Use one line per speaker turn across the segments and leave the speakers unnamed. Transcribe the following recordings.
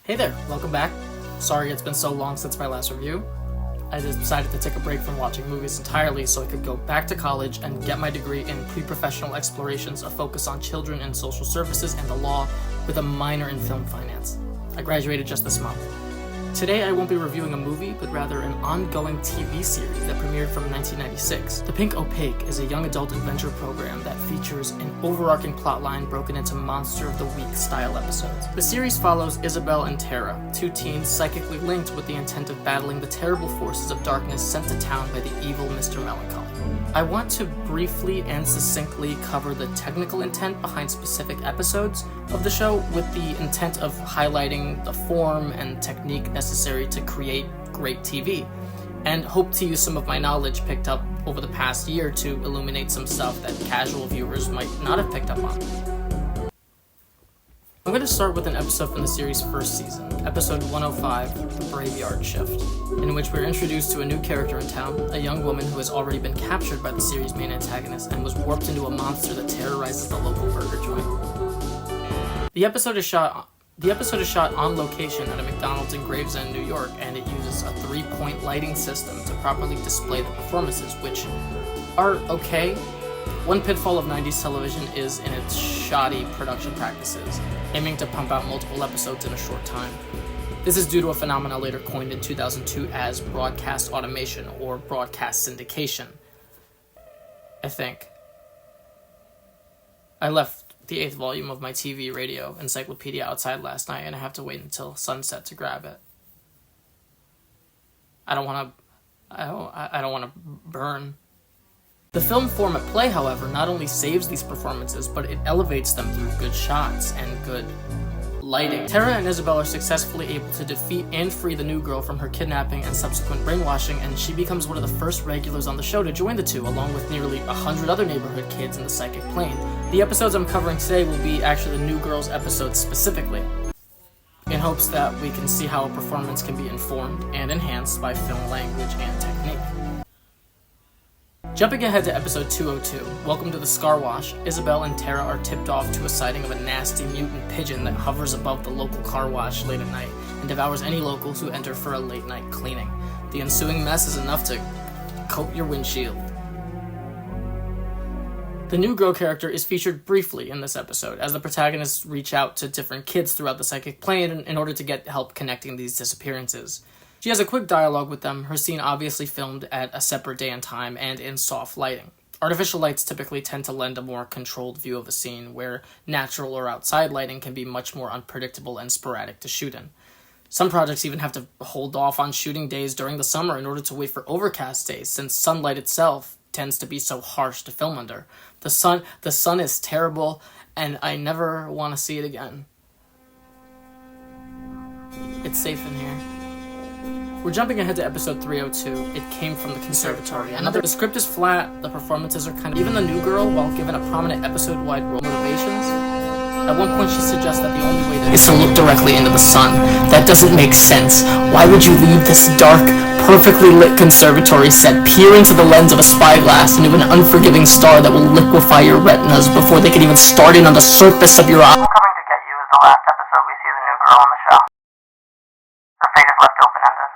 Hey there, welcome back. Sorry it's been so long since my last review. I just decided to take a break from watching movies entirely so I could go back to college and get my degree in pre-professional explorations, a focus on children and social services and the law, with a minor in film finance. I graduated just this month. Today I won't be reviewing a movie, but rather an ongoing TV series that premiered from 1996. The Pink Opaque is a young adult adventure program that features an overarching plotline broken into Monster of the Week style episodes. The series follows Isabel and Tara, two teens psychically linked with the intent of battling the terrible forces of darkness sent to town by the evil Mr. Melancholy. I want to briefly and succinctly cover the technical intent behind specific episodes of the show, with the intent of highlighting the form and technique necessary to create great TV, and hope to use some of my knowledge picked up over the past year to illuminate some stuff that casual viewers might not have picked up on. I'm going to start with an episode from the series' first season, episode 105, The Graveyard Shift, in which we're introduced to a new character in town, a young woman who has already been captured by the series' main antagonist and was warped into a monster that terrorizes the local burger joint. The episode is shot on location at a McDonald's in Gravesend, New York, and it uses a 3-point lighting system to properly display the performances, which are okay. One pitfall of 90s television is in its shoddy production practices, aiming to pump out multiple episodes in a short time. This is due to a phenomenon later coined in 2002 as broadcast automation or broadcast syndication, I think. I left the 8th volume of my TV radio encyclopedia outside last night, and I have to wait until sunset to grab it. I don't want to burn. The film form at play, however, not only saves these performances, but it elevates them through good shots and good lighting. Tara and Isabel are successfully able to defeat and free the new girl from her kidnapping and subsequent brainwashing, and she becomes one of the first regulars on the show to join the two, along with nearly 100 other neighborhood kids in the psychic plane. The episodes I'm covering today will be actually the new girls episodes specifically, in hopes that we can see how a performance can be informed and enhanced by film language and technique. Jumping ahead to episode 202, Welcome to the Scar Wash, Isabel and Tara are tipped off to a sighting of a nasty mutant pigeon that hovers above the local car wash late at night and devours any locals who enter for a late night cleaning. The ensuing mess is enough to coat your windshield. The new girl character is featured briefly in this episode, as the protagonists reach out to different kids throughout the psychic plane in order to get help connecting these disappearances. She has a quick dialogue with them, her scene obviously filmed at a separate day and time and in soft lighting. Artificial lights typically tend to lend a more controlled view of a scene, where natural or outside lighting can be much more unpredictable and sporadic to shoot in. Some projects even have to hold off on shooting days during the summer in order to wait for overcast days, since sunlight itself tends to be so harsh to film under. The sun is terrible, and I never want to see it again. It's safe in here. We're jumping ahead to episode 302, It Came from the Conservatory. The script is flat, the performances are kind of... Even the new girl, while given a prominent episode-wide role motivations, at one point she suggests that the only way is to look directly into the sun. That doesn't make sense. Why would you leave this dark, perfectly lit conservatory set, peer into the lens of a spyglass into an unforgiving star that will liquefy your retinas before they can even start in on the surface of your eye?
Coming to get you is the last episode we see the new girl on the show. Her fate is left open-ended.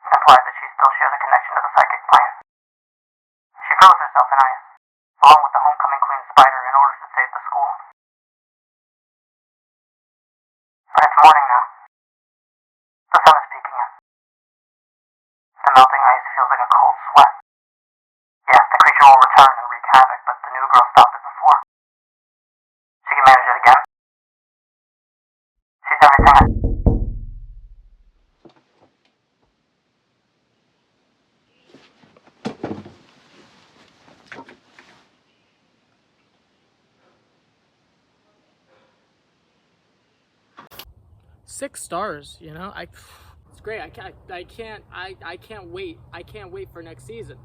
Implies that she still shares a connection to the psychic plane. She froze herself in ice, along with the homecoming queen spider, in order to save the school. But it's morning now. The sun is peeking in. The melting ice feels like a cold sweat. Yes, the creature will return and wreak havoc, but the new girl stopped it before. She can manage it again. She's everything.
Six stars, you know? It's great. I can't wait. I can't wait for next season.